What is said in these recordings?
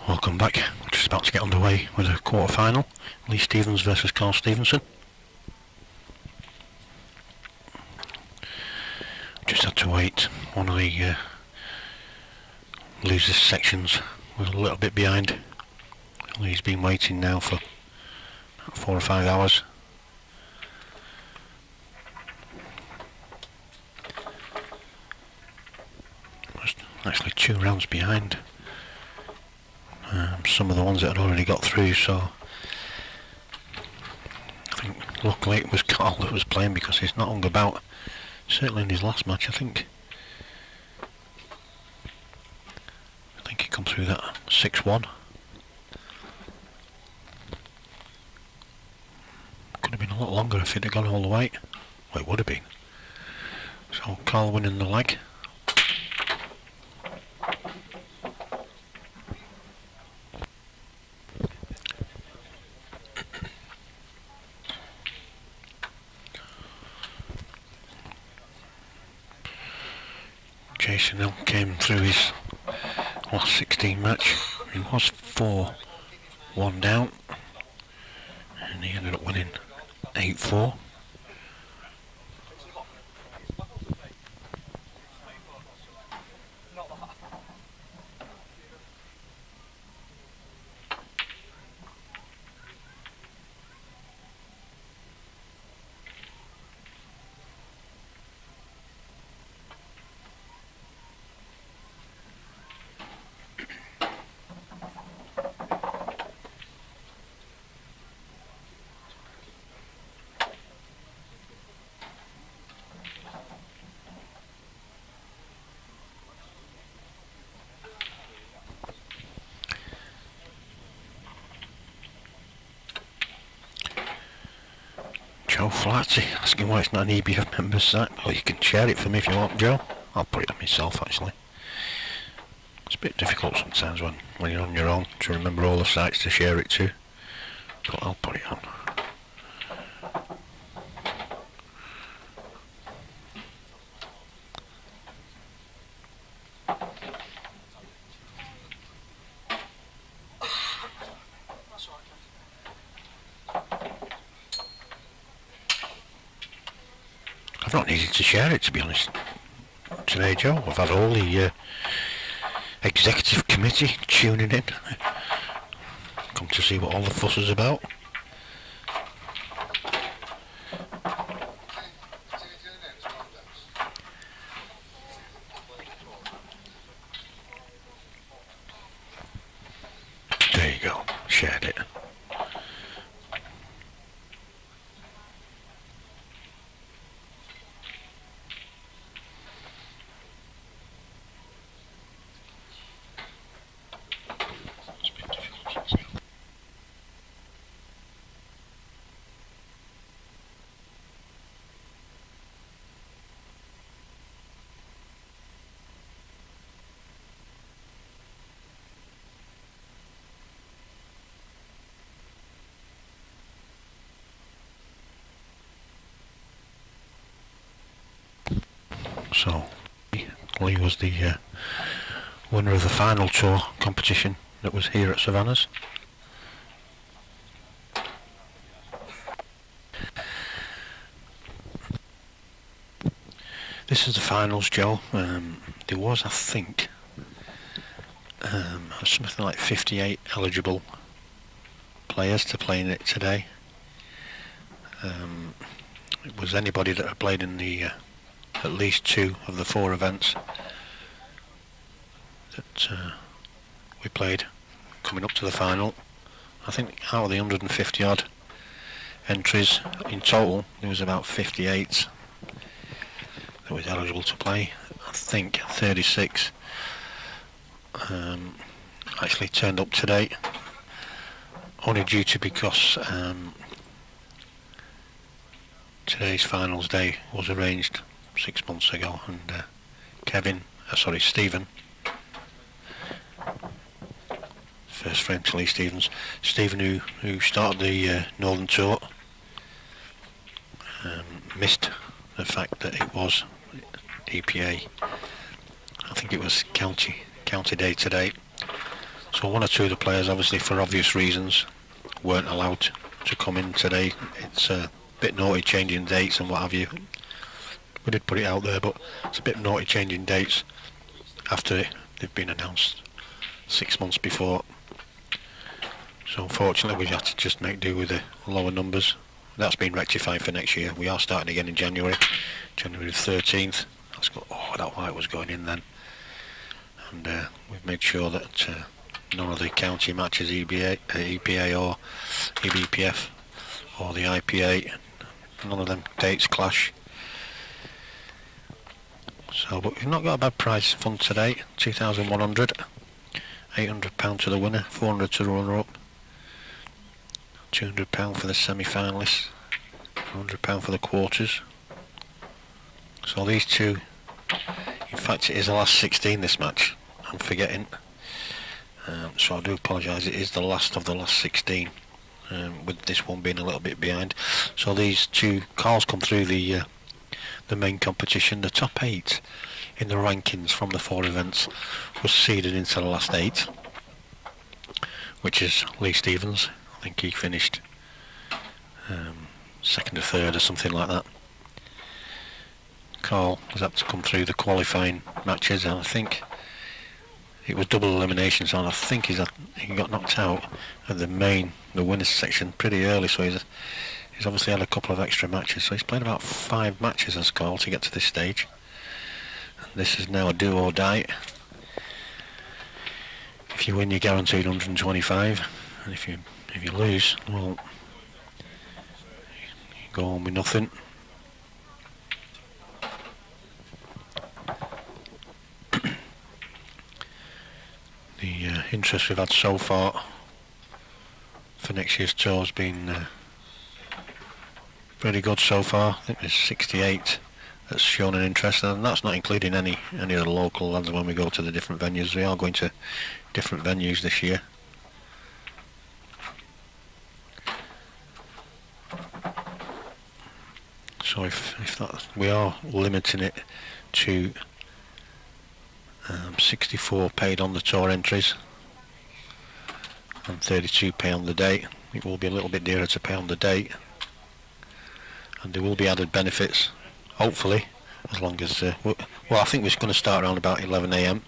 Welcome back. We're just about to get underway with a quarter final. Lee Stevens versus Carl Stevenson. Just had to wait. One of the losers sections was a little bit behind. Lee's been waiting now for 4 or 5 hours. Actually 2 rounds behind some of the ones that had already got through, so I think luckily it was Carl that was playing, because he's not hung about, certainly in his last match. I think he come through that 6-1. Could have been a lot longer if it had gone all the way. Well, it would have been. So Carl winning the leg. Jason Hill came through his last 16 match. He was 4-1 down, and he ended up winning 8-4. Joe Flaherty asking why it's not an EBF members site. Well, you can share it for me if you want, Joe. I'll put it on myself, actually. It's a bit difficult sometimes when you're on your own to remember all the sites to share it to, but I'll put it on. I've not needed to share it, to be honest, today, Joe. I've had all the executive committee tuning in, come to see what all the fuss is about. There you go, shared it. So, Lee was the winner of the final tour competition that was here at Savannah's. This is the finals, Joe. There was, I think, something like 58 eligible players to play in it today. It was anybody that had played in the at least 2 of the 4 events that we played coming up to the final. I think out of the 150 odd entries in total, there was about 58 that was eligible to play. I think 36 actually turned up today, only due to because today's finals day was arranged 6 months ago, and Stephen, first frame to Lee Stevens, Stephen who started the Northern Tour, missed the fact that it was EPA, I think it was county day today, So one or two of the players, obviously for obvious reasons, weren't allowed to come in today. It's a bit naughty changing dates and what have you. We did put it out there, but it's a bit naughty changing dates after they've been announced 6 months before. So unfortunately we had to just make do with the lower numbers. That's been rectified for next year. We are starting again in January the 13th. Oh, that white was going in then. And we've made sure that none of the county matches, EPA or EBPF or the IPA, none of them dates clash. So, but we've not got a bad prize fund today. 2,100, £800 to the winner, 400 to the runner-up, £200 for the semi-finalists, £100 for the quarters. So these two, in fact it is the last 16 this match, I'm forgetting. So I do apologise, it is the last of the last 16, with this one being a little bit behind. So these two cars come through the main competition. The top 8 in the rankings from the 4 events was seeded into the last 8, which is Lee Stevens. I think he finished second or third or something like that. Carl was up to come through the qualifying matches, and I think it was double elimination, so I think he got knocked out at the winners section pretty early, so he's obviously had a couple of extra matches, so he's played about 5 matches as Carl to get to this stage. And this is now a do or die. If you win, you're guaranteed 125, and if you lose, well, you go on with nothing. The interest we've had so far for next year's tour has been pretty good so far. I think there's 68 that's shown an interest, and that's not including any of the local lads when we go to the different venues. We are going to different venues this year. So if that, we are limiting it to 64 paid on the tour entries and 32 pay on the day. It will be a little bit dearer to pay on the day, and there will be added benefits, hopefully, as long as well, I think we're going to start around about 11 AM.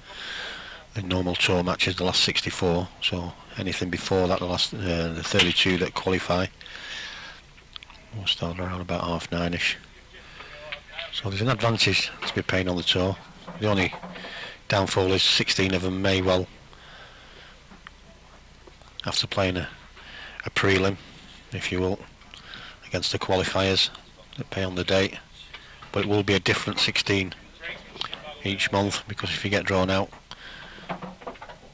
The normal tour matches, the last 64, so anything before that, the 32 that qualify, we'll start around about 9:30ish. So there's an advantage to be paying on the tour. The only downfall is 16 of them may well, after playing a prelim, if you will, against the qualifiers that pay on the date, but it will be a different 16 each month, because if you get drawn out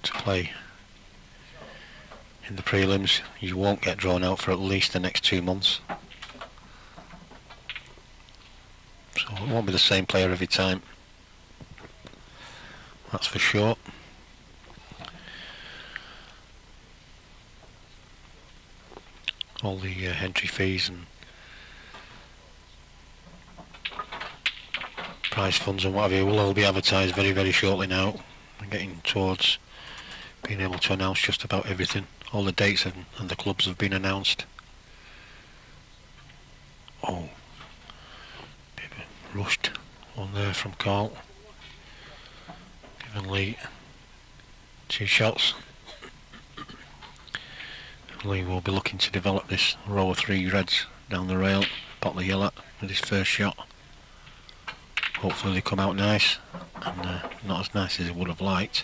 to play in the prelims, you won't get drawn out for at least the next 2 months. So it won't be the same player every time, that's for sure. All the entry fees and prize funds and whatever will all be advertised very, very shortly now. I'm getting towards being able to announce just about everything. All the dates and the clubs have been announced. Oh, bit rushed on there from Carl. Giving Lee 2 shots. Lee will be looking to develop this row of 3 reds down the rail, pot the yellow with his first shot. Hopefully they come out nice, and not as nice as he would have liked.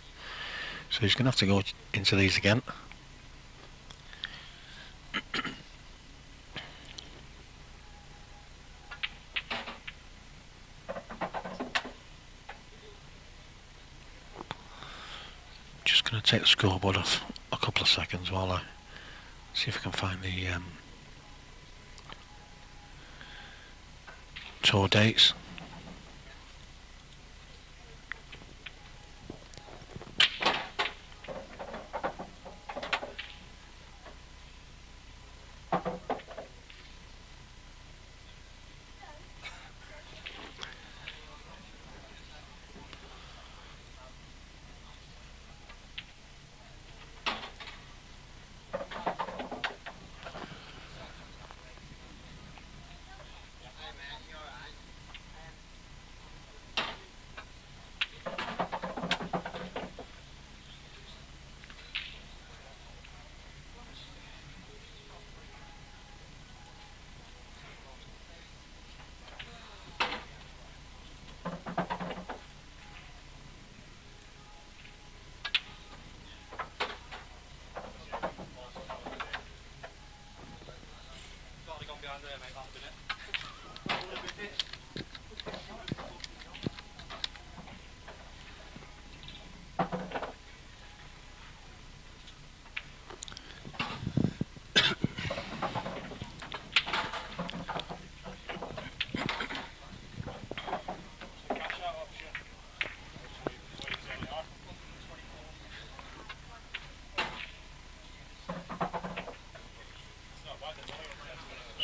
So he's going to have to go into these again. Just going to take the scoreboard off a couple of seconds while I see if I can find the tour dates.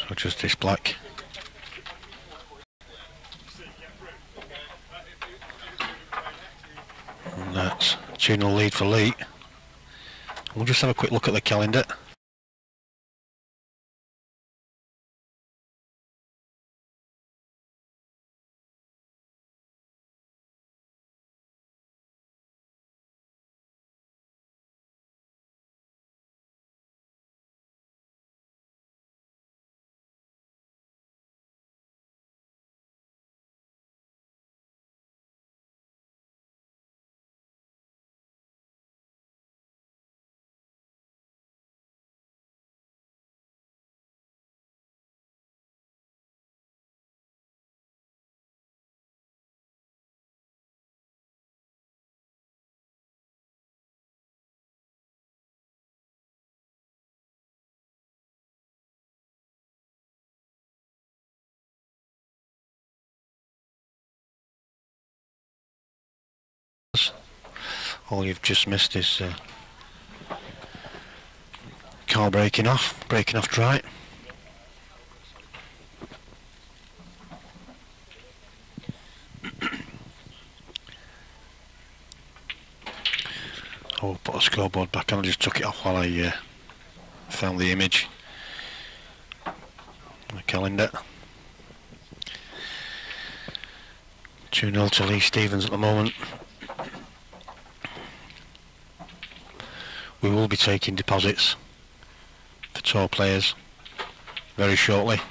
So just this black. And that's 2-0 lead for Lee. We'll just have a quick look at the calendar. All you've just missed is car breaking off dry. I'll put a scoreboard back on. I just took it off while I found the image. The calendar. 2-0 to Lee Stevens at the moment. We will be taking deposits for tour players very shortly.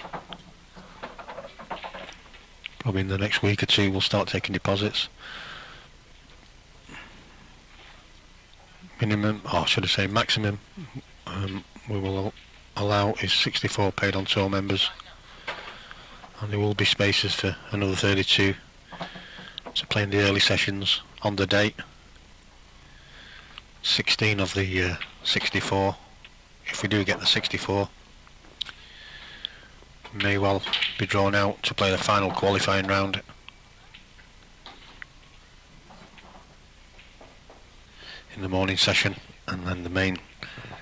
Probably in the next week or two we'll start taking deposits. Minimum, or should I say maximum, we will allow is 64 paid on tour members, and there will be spaces for another 32 to play in the early sessions on the date. 16 of the 64, if we do get the 64, may well be drawn out to play the final qualifying round. In the morning session, and then the main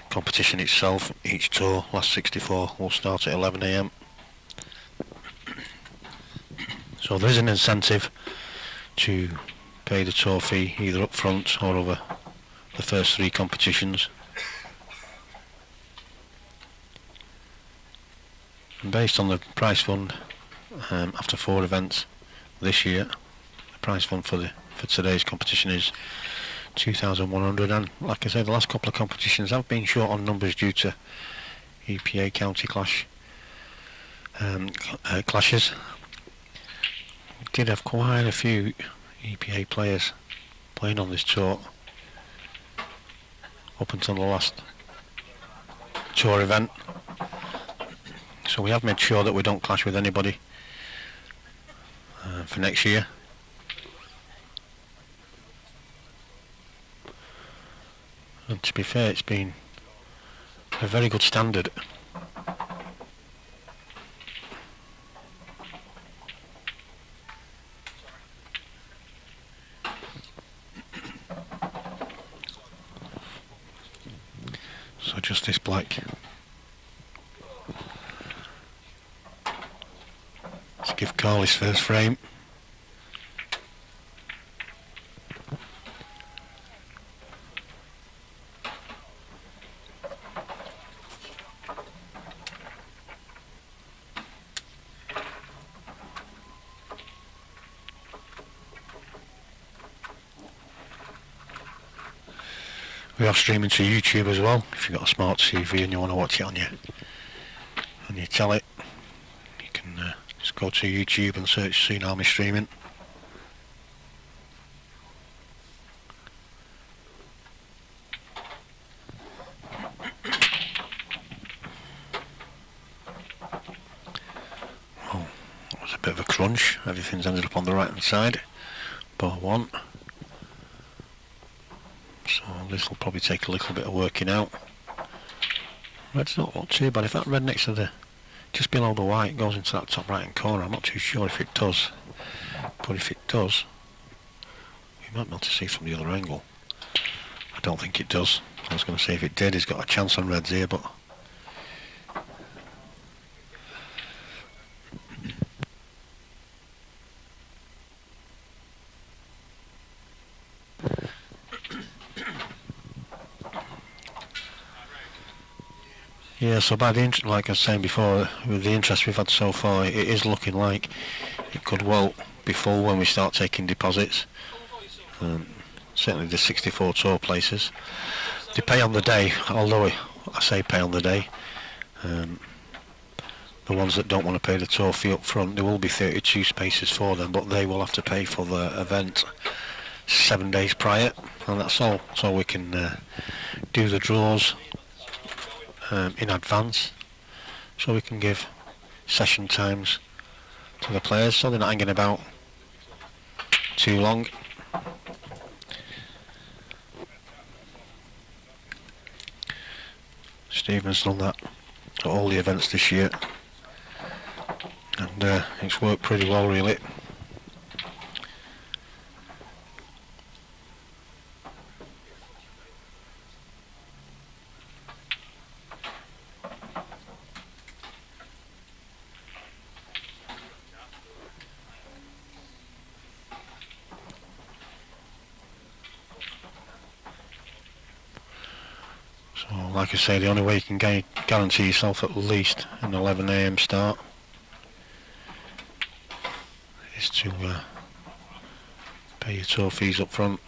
competition itself, each tour, last 64, will start at 11 AM. So there is an incentive to pay the tour fee either up front or over the first 3 competitions. And based on the prize fund, after 4 events this year, the prize fund for today's competition is 2,100, and like I said, the last couple of competitions have been short on numbers due to EPA county clashes. We did have quite a few EPA players playing on this tour up until the last tour event, so we have made sure that we don't clash with anybody for next year. And to be fair, it's been a very good standard. So just this black. Let's give Carl his first frame. We are streaming to YouTube as well. If you've got a smart TV and you want to watch it on your telly, you can just go to YouTube and search Tsunami Streaming. Bit of a crunch, everything's ended up on the right hand side, bar one. So this will probably take a little bit of working out. Red's not look too bad. If that red next to the, just below the white, goes into that top right hand corner, I'm not too sure if it does. But if it does, we might be able to see from the other angle. I don't think it does. I was going to say if it did, he's got a chance on reds here, but yeah, so by the like I was saying before, with the interest we've had so far, it is looking like it could well be full when we start taking deposits. Certainly the 64 tour places. They pay on the day, although I say pay on the day. The ones that don't want to pay the tour fee up front, there will be 32 spaces for them, but they will have to pay for the event 7 days prior, and that's all. So we can do the draws in advance, so we can give session times to the players so they're not hanging about too long. Stephen's done that at all the events this year, and it's worked pretty well really. So like I say, the only way you can guarantee yourself at least an 11 AM start is to pay your tour fees up front.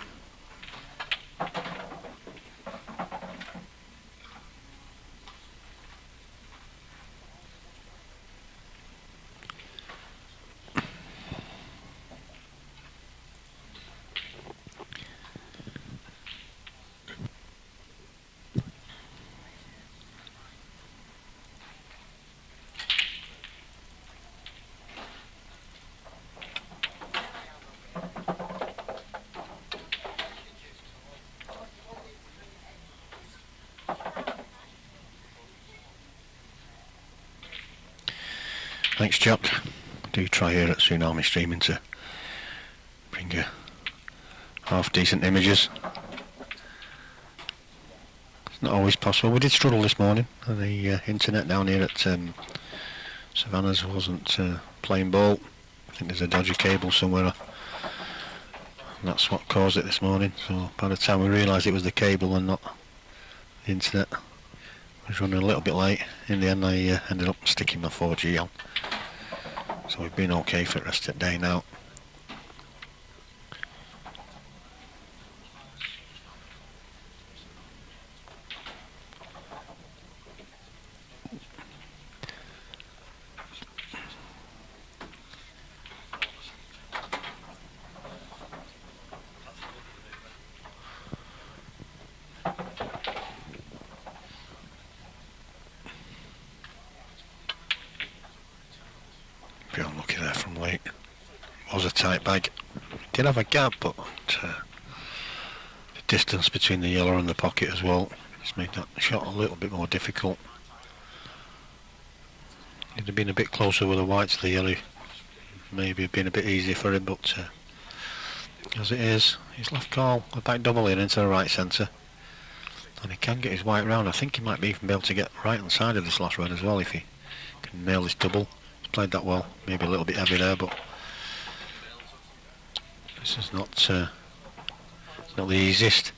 Thanks, Jack. Do try here at Tsunami Streaming to bring you half decent images. It's not always possible. We did struggle this morning, and the internet down here at Savannah's wasn't playing ball. I think there's a dodgy cable somewhere, and that's what caused it this morning. So by the time we realised it was the cable and not the internet, I was running a little bit late. In the end I ended up sticking my 4G on. So we've been okay for the rest of the day now. Bit unlucky there from late. Was a tight bag. Did have a gap, but the distance between the yellow and the pocket as well has made that shot a little bit more difficult. It'd have been a bit closer with the white to the yellow, maybe have been a bit easier for him, but as it is, he's left call a back double in into the right centre, and he can get his white round. I think he might even be able to get right hand side of this last red as well if he can nail this double. He's played that well, maybe a little bit heavy there, but this is not the easiest.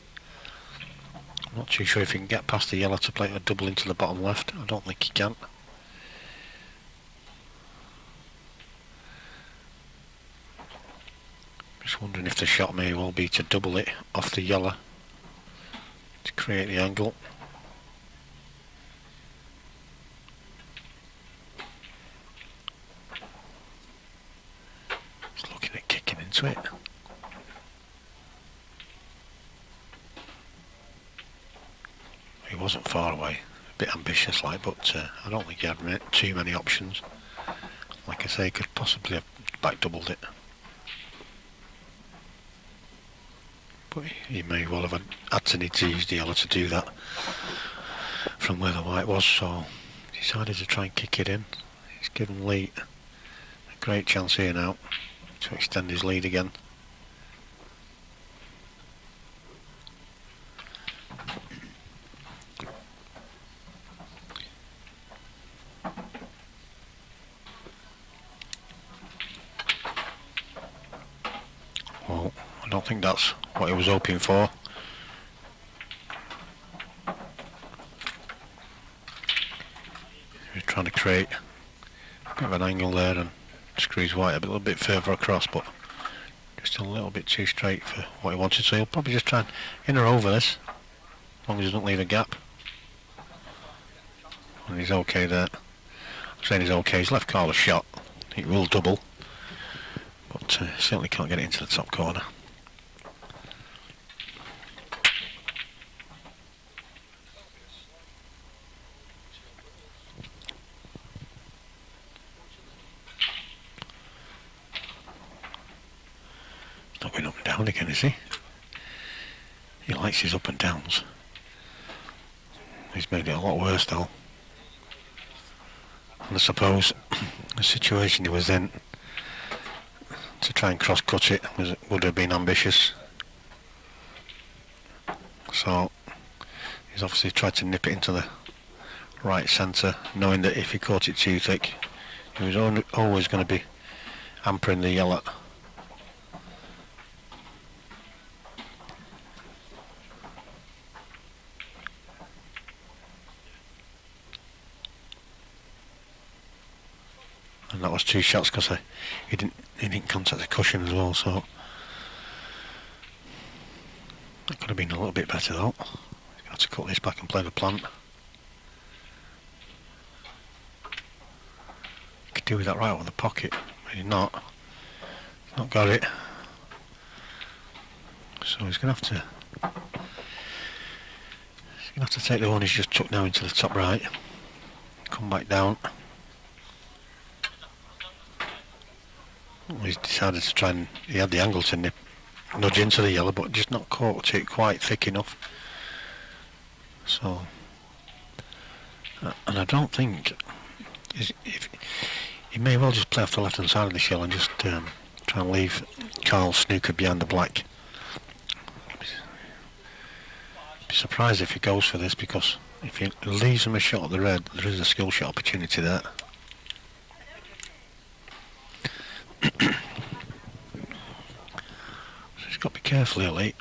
I'm not too sure if he can get past the yellow to play a double into the bottom left. I don't think he can. Just wondering if the shot may well be to double it off the yellow to create the angle. Just looking at kicking into it. He wasn't far away, a bit ambitious like, but I don't think he had too many options. Like I say, could possibly have back doubled it. But he may well have had to need to use the yellow to do that from where the white was, so he decided to try and kick it in. He's given Lee a great chance here now to extend his lead again. Well, I don't think that's what he was hoping for. He was trying to create a bit of an angle there and squeeze white a little bit further across, but just a little bit too straight for what he wanted, so he'll probably just try and in or over this, as long as he doesn't leave a gap. And he's okay there. I'm saying he's okay, he's left Carl a shot. It will double, but certainly can't get it into the top corner. Not going up and down again, is he? He likes his up and downs. He's made it a lot worse though. And I suppose the situation he was in, to try and cross-cut it would have been ambitious. So he's obviously tried to nip it into the right centre, knowing that if he caught it too thick, he was always going to be hampering the yellow. And that was 2 shots because he didn't contact the cushion as well, so that could have been a little bit better though. He's going to have to cut this back and play the plant. Could do with that right out of the pocket, but he's not. He's not got it. So he's going to have to take the one he's just took now into the top right, come back down. He's decided to try and, he had the angle to nudge into the yellow, but just not caught it quite thick enough. So, and I don't think, if he may well just play off the left hand side of this yellow and just try and leave Carl snookered behind the black. Be surprised if he goes for this, because if he leaves him a shot at the red, there is a skill shot opportunity there. So he's got to be careful here, Lee.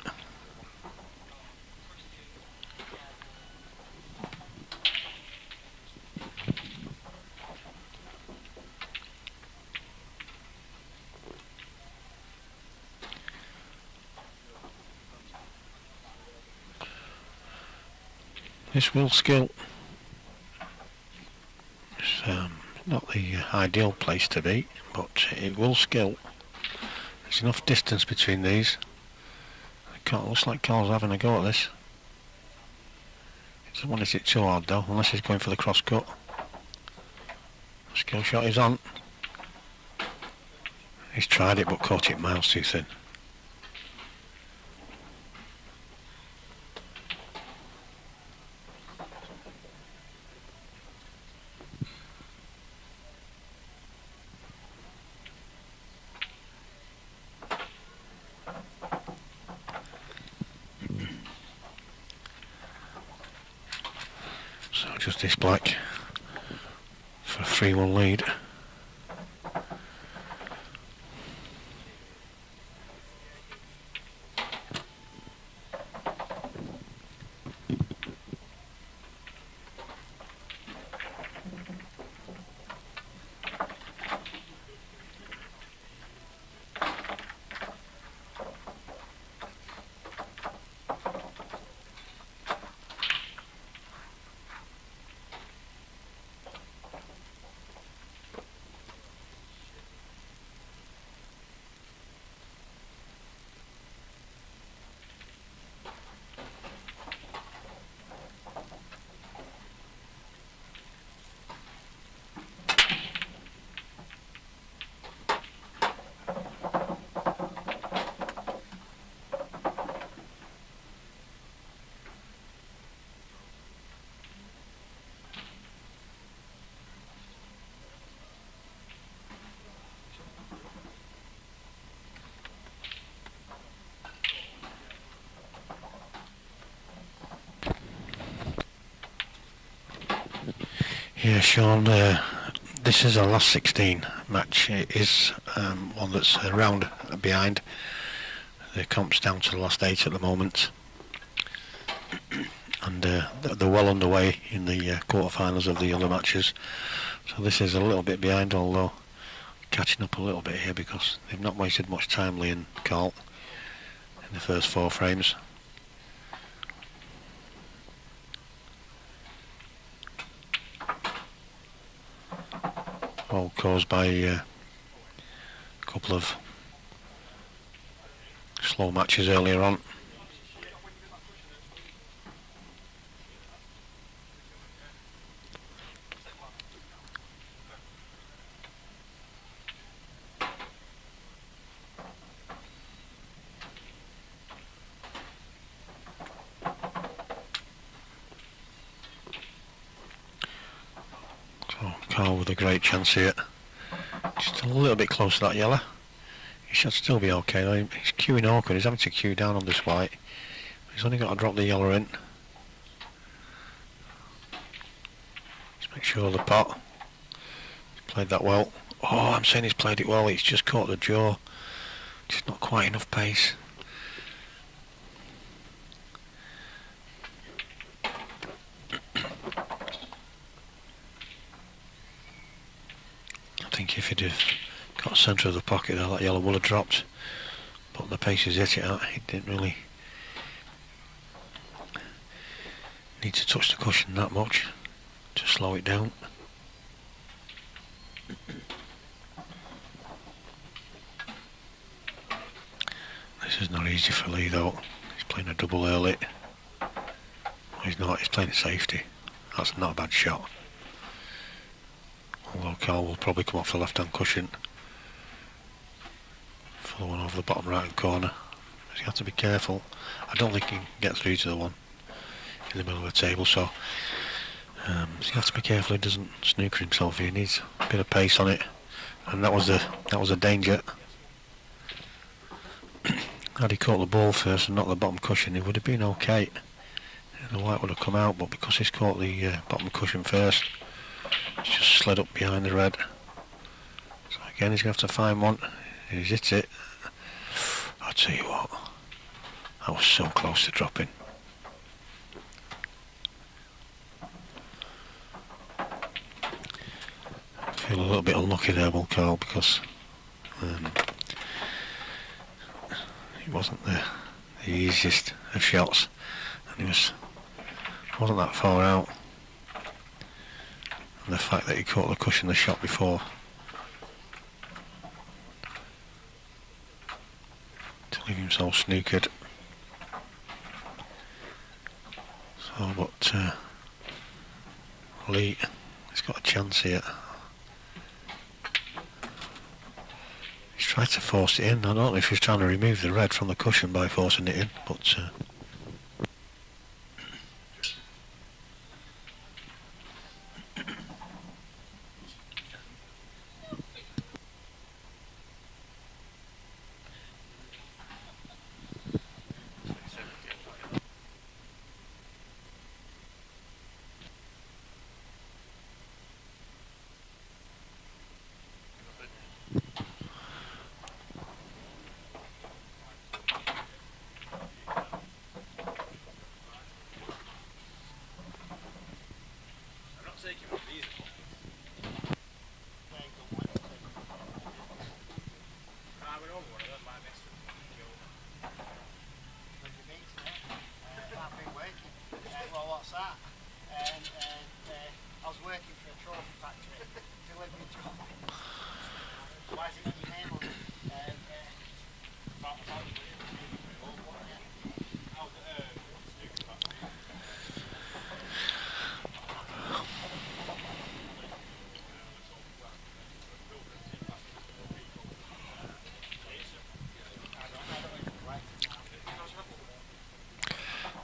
This will skill. It's not the ideal place to be, but it will skill. There's enough distance between these. Looks like Carl's having a go at this. He doesn't want to hit it too hard though, unless he's going for the cross cut. Skill shot is on. He's tried it but caught it miles too thin. So just this black for a 3-1 lead. Yeah, Sean, this is our last 16 match. It is one that's a round behind. The comp's down to the last 8 at the moment. And they're well underway in the quarterfinals of the other matches. So this is a little bit behind, although catching up a little bit here because they've not wasted much time, Lee and Carl, in the first 4 frames. All caused by a couple of slow matches earlier on. Carl with a great chance here. Just a little bit close to that yellow. He should still be okay though. He's queuing awkward. He's having to queue down on this white. He's only got to drop the yellow in. Just make sure the pot. He's played that well. Oh, I'm saying he's played it well. He's just caught the jaw. Just not quite enough pace. I think if he'd have got centre of the pocket there, that yellow would have dropped. But the pace he's hit it at, he didn't really need to touch the cushion that much to slow it down. This is not easy for Lee though. He's playing a double early. He's not, he's playing it safety. That's not a bad shot. Although Carl will probably come off the left hand cushion for the one over the bottom right hand corner. So you have to be careful. I don't think he can get through to the one in the middle of the table, so you have to be careful he doesn't snooker himself. He needs a bit of pace on it, and that was a danger. Had he caught the ball first and not the bottom cushion, he would have been okay. The white would have come out, but because he's caught the bottom cushion first, it's just slid up behind the red. So again, he's going to have to find one. He's hit it. I'll tell you what, I was so close to dropping. I feel a little bit unlucky there, Will Carl, because it wasn't the easiest of shots, and he wasn't that far out. And the fact that he caught the cushion the shot before to leave himself snookered. So, but Lee has got a chance here. He's tried to force it in. I don't know if he's trying to remove the red from the cushion by forcing it in, but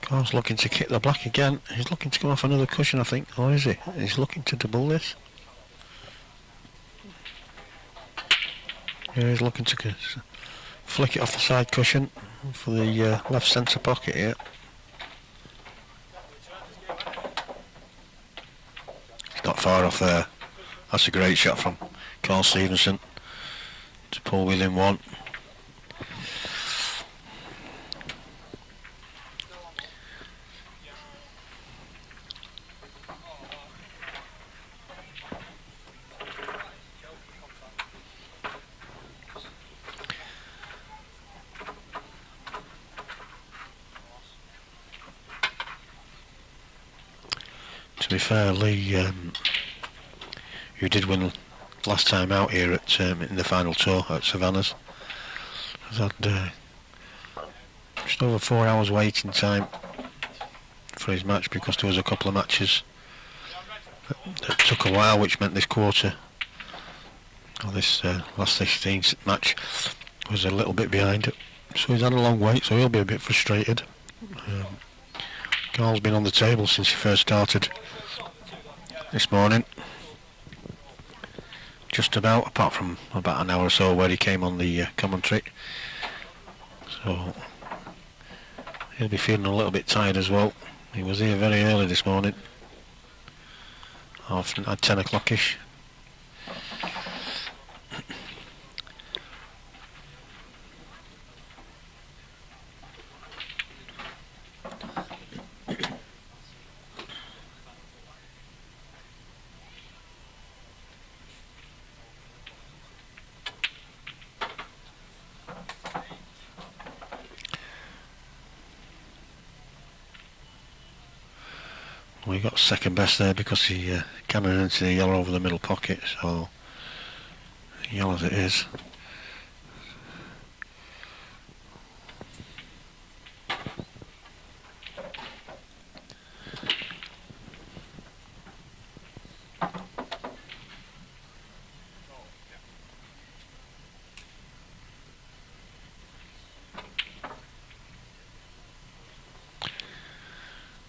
Carl's looking to kick the black again. He's looking to come off another cushion, I think. Or is he? He's looking to double this. Yeah, he's looking to flick it off the side cushion for the left centre pocket here. He's not far off there. That's a great shot from Carl Stevenson to pull within one. To be fair, Lee, who did win last time out here at in the final tour at Savannah's, has had just over 4 hours waiting time for his match, because there was a couple of matches that took a while, which meant this quarter, or this last 16th match, was a little bit behind it. So he's had a long wait, so he'll be a bit frustrated. Carl's been on the table since he first started this morning, just about, apart from about an hour or so where he came on the commentary. So he'll be feeling a little bit tired as well. He was here very early this morning, often at 10 o'clock-ish. We got second best there because he cannoned into the yellow over the middle pocket, so yellow as it is.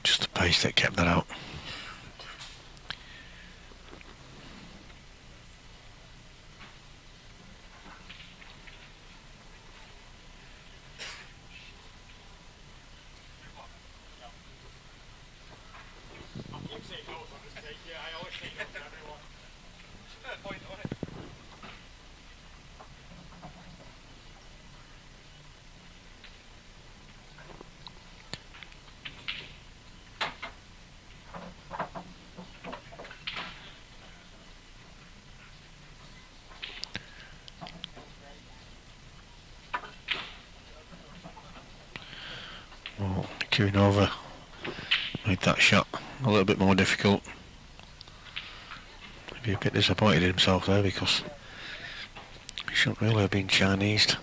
Just the pace that kept that out. Well, queuing over made that shot a little bit more difficult. Maybe a bit disappointed in himself there, because he shouldn't really have been Chinesed.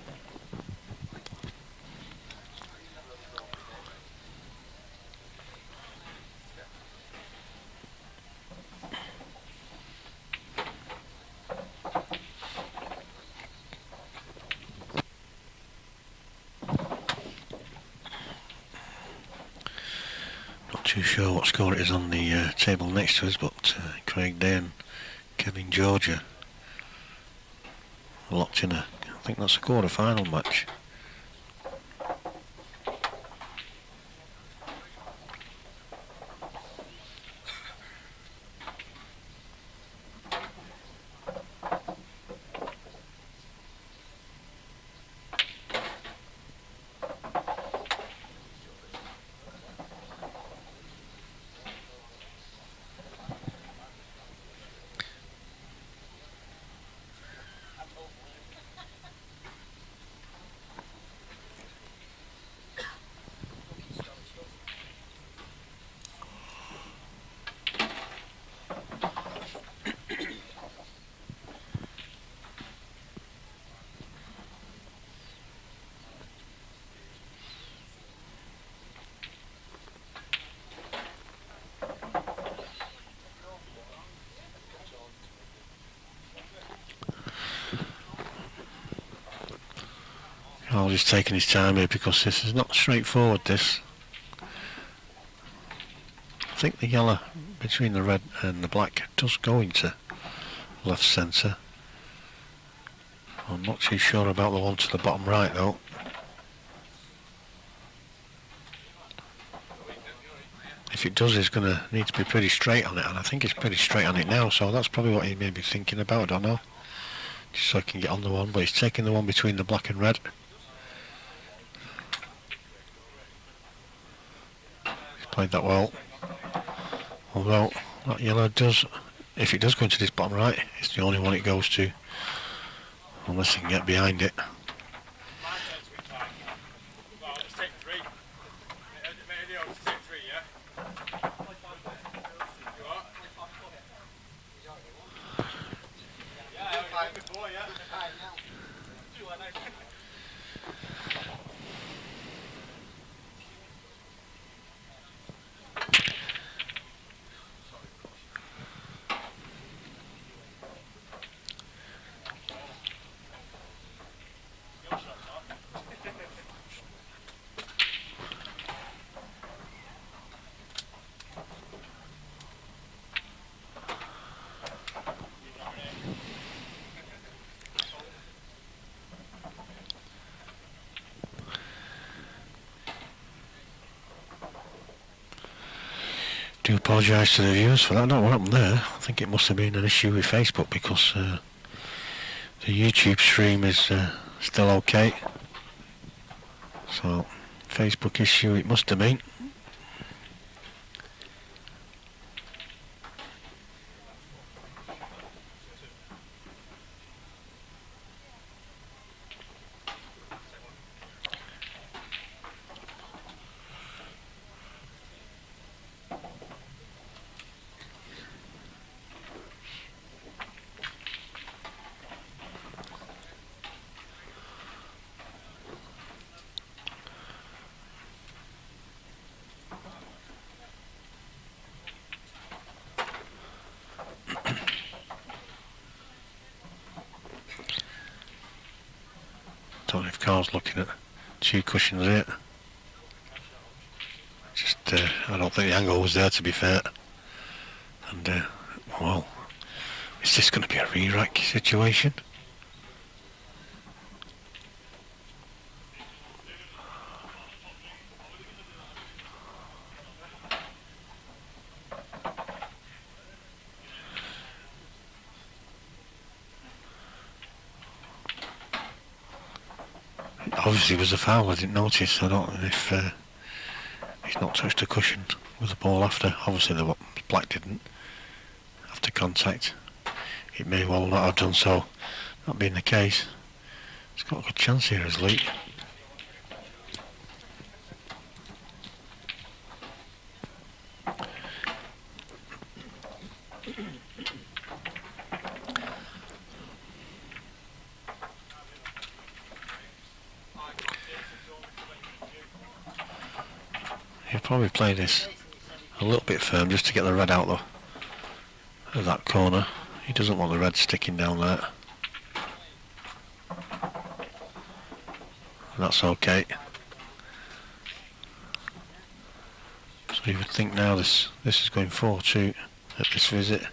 Too sure what score it is on the table next to us, but Craig Day and Kevin Georgia locked in I think that's a quarter-final match. I'll just taking his time here, because this is not straightforward, this. I think the yellow between the red and the black does go into left centre. I'm not too sure about the one to the bottom right though. If if it does, he's going to need to be pretty straight on it, and I think he's pretty straight on it now, so that's probably what he may be thinking about, I don't know. Just so he can get on the one, but he's taking the one between the black and red. He's played that well. Although, that yellow does, if it does go into this bottom right, it's the only one it goes to. Unless he can get behind it. Do apologise to the viewers for that. I don't know what happened there. I think it must have been an issue with Facebook, because the YouTube stream is still okay. So, Facebook issue it must have been. Don't know if Carl's looking at 2 cushions here. Just, I don't think the angle was there, to be fair. And, well, is this going to be a re-rack situation? Obviously it was a foul, I didn't notice. I don't know if he's not touched a cushion with the ball after. Obviously the black didn't after contact. It may well not have done so. Not being the case. He's got a good chance here as Lee. He'll probably play this a little bit firm just to get the red out of that corner. He doesn't want the red sticking down there. And that's okay. So you would think now this is going 4-2 at this visit.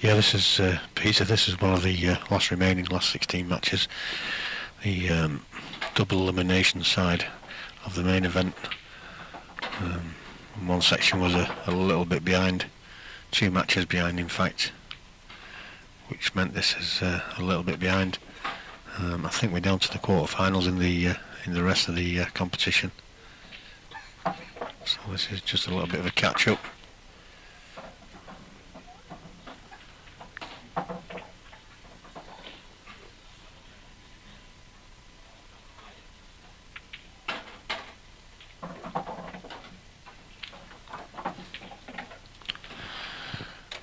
Yeah, this is Peter. This is one of the last 16 matches. The double elimination side of the main event. One section was a little bit behind, 2 matches behind, in fact, which meant this is a little bit behind. I think we're down to the quarterfinals in the rest of the competition. So this is just a little bit of a catch-up.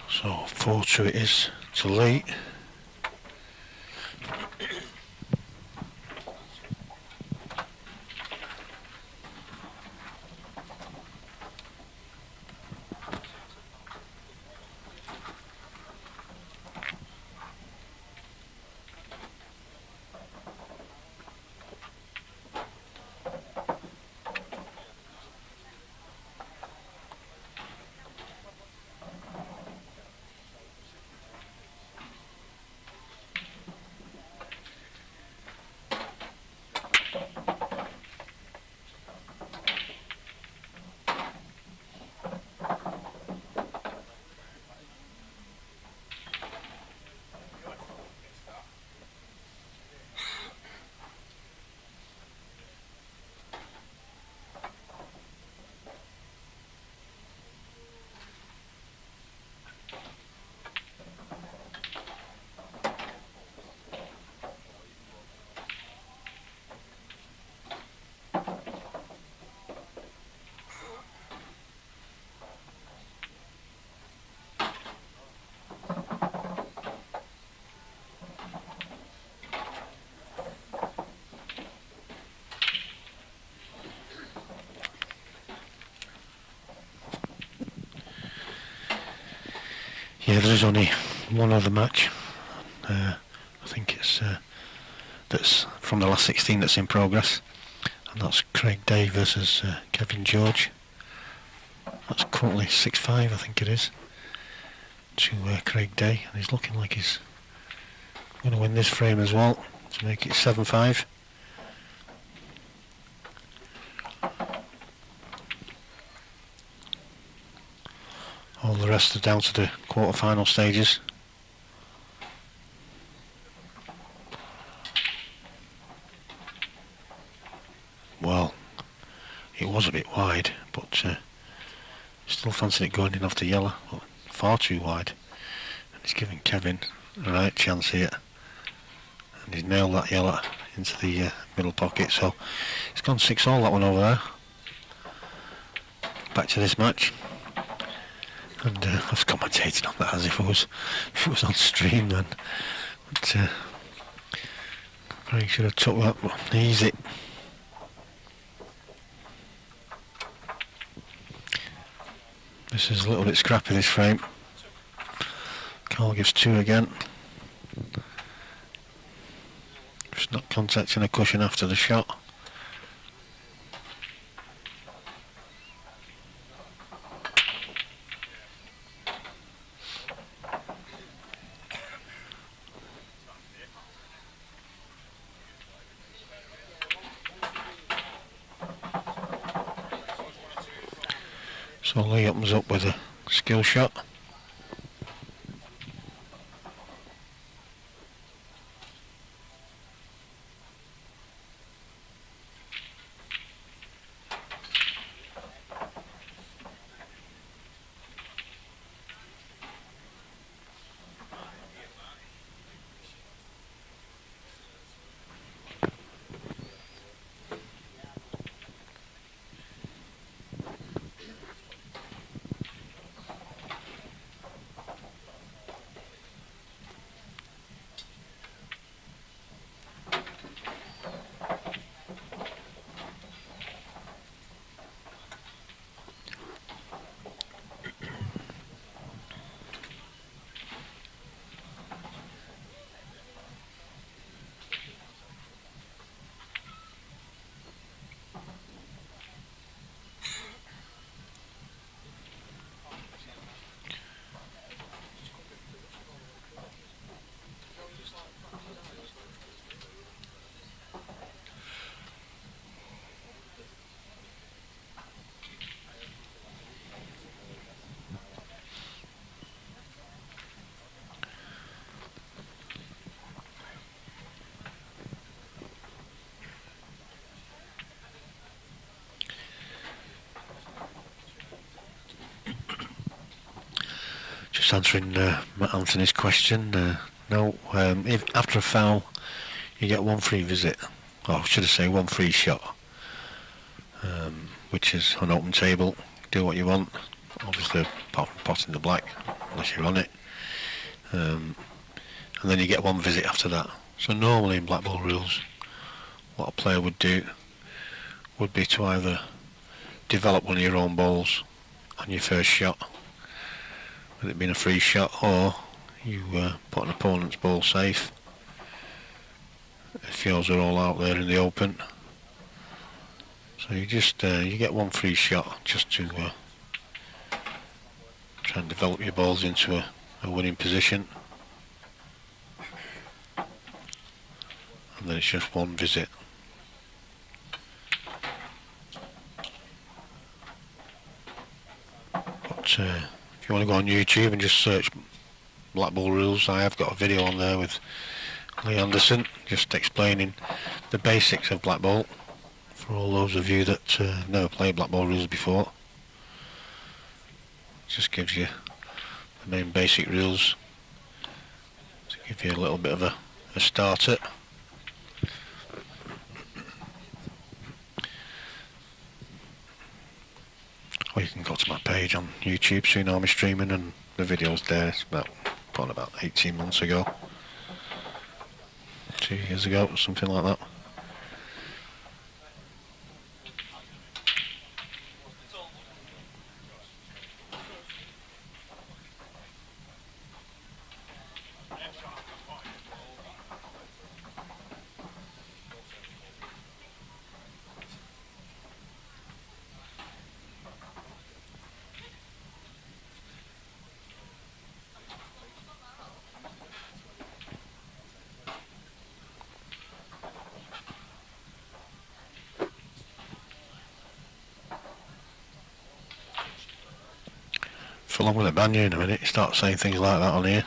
So 4-2 it is to Lee. Yeah, there is only one other match. I think it's that's from the last 16 that's in progress, and that's Craig Day versus Kevin George. That's currently 6-5, I think it is, to Craig Day, and he's looking like he's going to win this frame as well to make it 7-5. All the rest are down to the quarter-final stages. Well, it was a bit wide, but still fancied it going in off the yellow, but far too wide. And he's giving Kevin a right chance here, and he's nailed that yellow into the middle pocket. So it's gone 6-all, that one over there. Back to this match, and I was commentating on that as if it was on stream then. But probably should have took that one easy. This is a little bit scrappy, this frame. Carl gives 2 again. Just not contacting a cushion after the shot. So Lee opens up with a skill shot. Just answering Matt Anthony's question. No, if after a foul you get 1 free visit, or should I say 1 free shot, which is an open table. Do what you want, obviously apart from potting the black, unless you're on it, and then you get 1 visit after that. So normally in black ball rules, what a player would do would be to either develop one of your own balls on your first shot, with it being a free shot, or you put an opponent's ball safe if yours are all out there in the open. So you just you get 1 free shot just to try and develop your balls into a winning position, and then it's just 1 visit. But if you want to go on YouTube and just search black ball rules, I have got a video on there with Lee Anderson just explaining the basics of black ball for all those of you that never played black ball rules before. It just gives you the main basic rules to give you a little bit of a starter. Or you can go to my page on YouTube, Tsunami Streaming, and the video's there. It's about 18 months ago, 2 years ago, something like that. I'm going to ban you in a minute. You start saying things like that on here.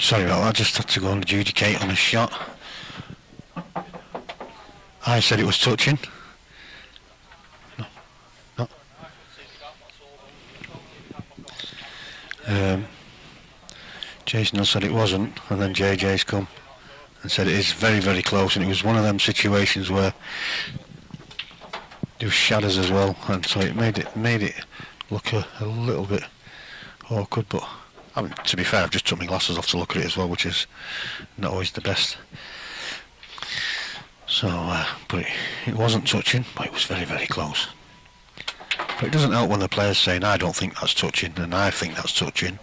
Sorry about that, I just had to go and adjudicate on a shot. I said it was touching. No. Jason said it wasn't, and then JJ's come and said it is very, very close, and it was one of them situations where there was shadows as well, and so it made it look a little bit awkward, but I mean, to be fair, I've just took my glasses off to look at it as well, which is not always the best. So, but it wasn't touching, but it was very, very close. But it doesn't help when the player's saying, I don't think that's touching, and I think that's touching.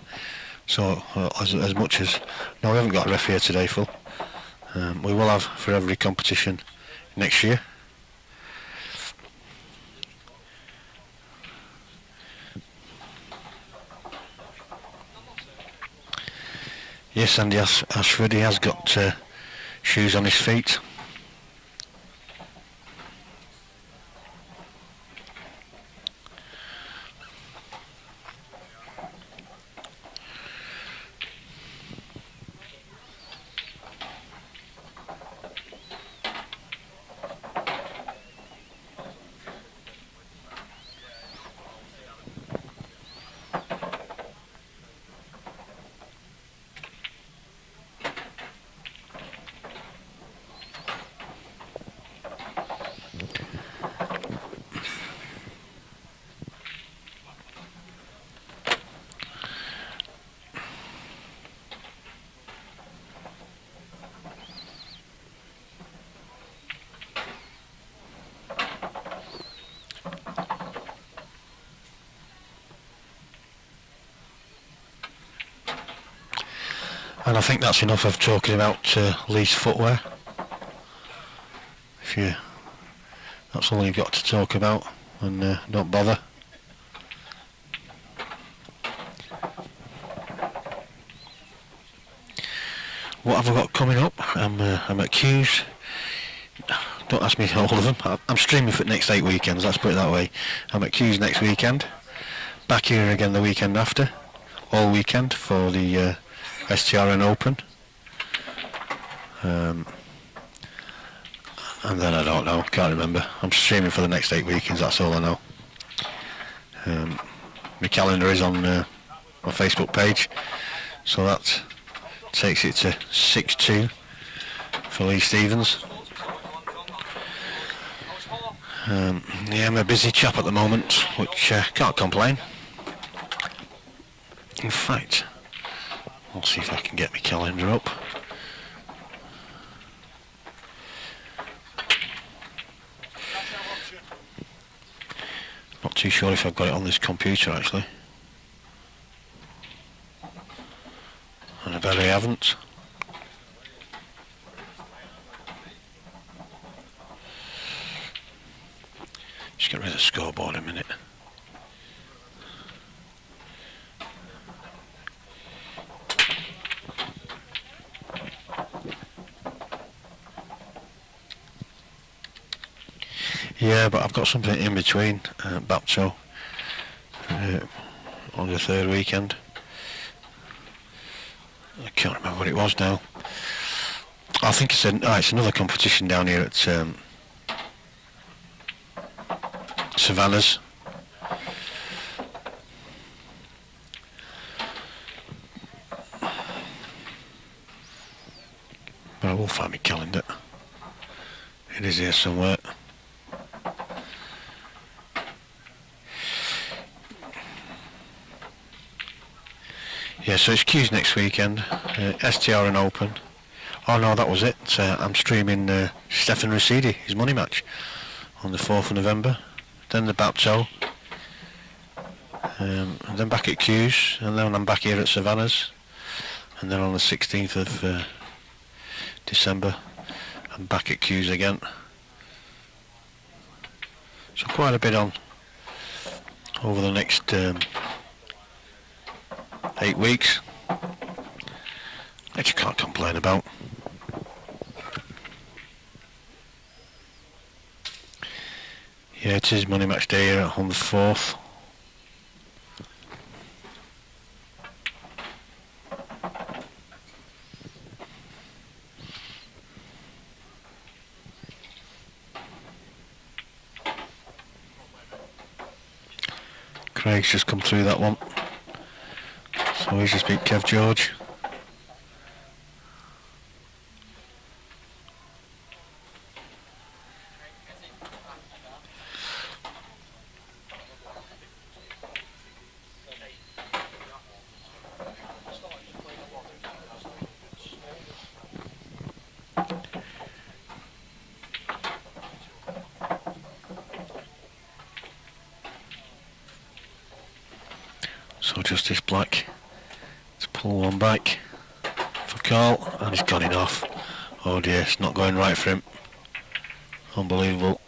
So, as much as... No, we haven't got a ref here today, Phil. We will have for every competition next year. Yes, Andy Ashford, he has got shoes on his feet. And I think that's enough of talking about Lee's footwear. That's all you've got to talk about, and don't bother. What have I got coming up? I'm at Q's. Don't ask me all of them. I'm streaming for the next 8 weekends, let's put it that way. I'm at Q's next weekend. Back here again the weekend after. All weekend for the STRN Open. And then I don't know, can't remember. I'm streaming for the next 8 weekends, that's all I know. My calendar is on my Facebook page, so that takes it to 6-2 for Lee Stevens. Yeah, I'm a busy chap at the moment, which can't complain. In fact, I'll see if I can get my calendar up. Not too sure if I've got it on this computer actually. And I bet I haven't. Just get rid of the scoreboard a minute. Yeah, but I've got something in between Bapto on the 3rd weekend. I can't remember what it was now. I think it's another competition down here at Savannah's. But I will find my calendar. It is here somewhere. Yeah, so it's Q's next weekend, STRN Open. Oh no, that was it. I'm streaming Stefan Racidi, his money match, on the 4th of November. Then the Bapto, and then back at Q's, and then I'm back here at Savannah's, and then on the 16th of December, I'm back at Q's again. So quite a bit on over the next 8 weeks, which I can't complain about. Yeah, it is money match day here on the 4th. Craig's just come through that one. So he's just beat Kev George. So Justice Black to pull one back for Carl, and he's got it off. Oh dear, it's not going right for him. Unbelievable.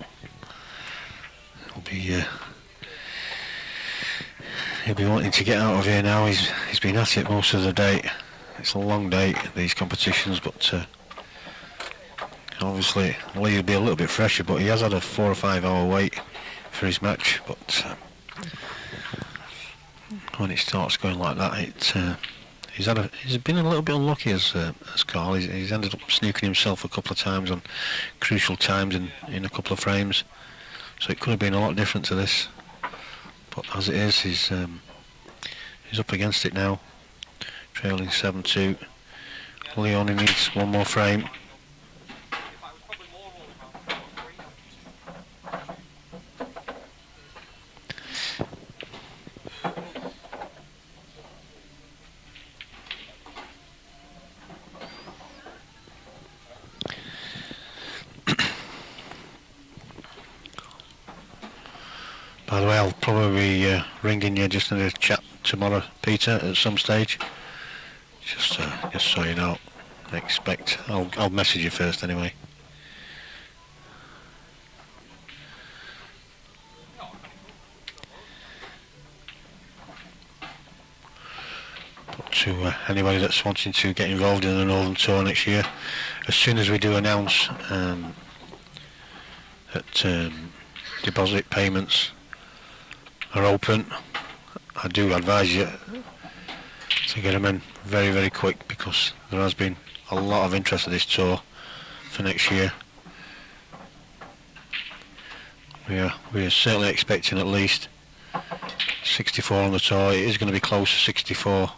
He'll be wanting to get out of here now. He's been at it most of the day. It's a long day, these competitions, but obviously Lee will be a little bit fresher, but he has had a 4 or 5 hour wait for his match. But when it starts going like that, he's been a little bit unlucky as Carl. He's ended up sneaking himself a couple of times on crucial times in a couple of frames, so it could have been a lot different to this. But as it is, he's up against it now, trailing 7-2. Lee only needs one more frame. By the way, I'll probably be ringing you just in a chat tomorrow, Peter, at some stage, just so you know. Expect I'll message you first anyway. But to anybody that's wanting to get involved in the Northern Tour next year, as soon as we do announce that deposit payments are open, I do advise you to get them in very, very quick, because there has been a lot of interest in this tour for next year. We are certainly expecting at least 64 on the tour. It is going to be close to 64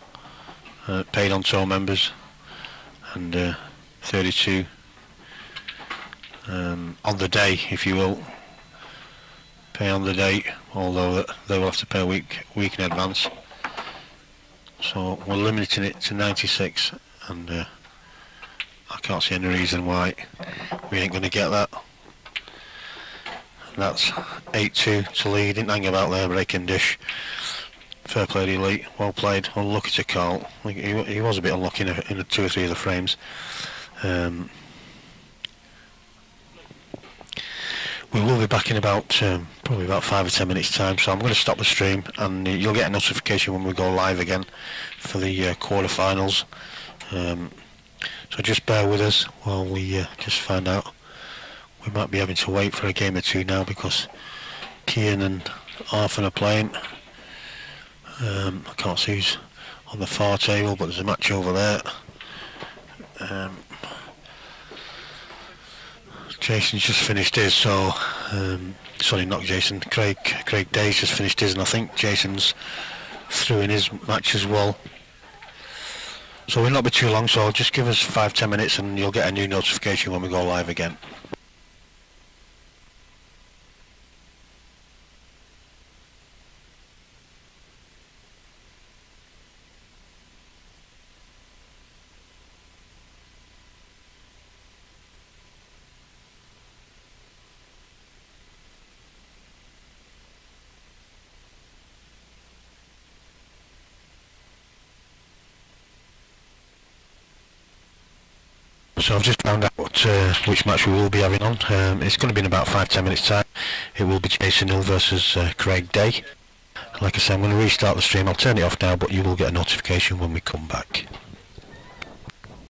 paid on tour members, and 32 on the day, if you will, pay on the date, although they will have to pay a week in advance. So we're limiting it to 96, and I can't see any reason why we ain't going to get that. And that's 8-2 to lead. Didn't hang about there, breaking dish. Fair play to Elite, well played. Unlucky to Carl. He was a bit unlucky in 2 or 3 of the frames. We will be back in about probably about 5 or 10 minutes time, so I'm going to stop the stream, and you'll get a notification when we go live again for the quarterfinals. So just bear with us while we just find out. We might be having to wait for a game or two now, because Kian and Arthur are playing. I can't see who's on the far table, but there's a match over there. Jason's just finished his, so sorry, not Jason. Craig Day's just finished his, and I think Jason's through in his match as well. So we'll not be too long, so just give us 5-10 minutes and you'll get a new notification when we go live again. So I've just found out which match we will be having on. It's going to be in about 5-10 minutes time. It will be Jason Hill versus Craig Day. Like I said, I'm going to restart the stream. I'll turn it off now, but you will get a notification when we come back.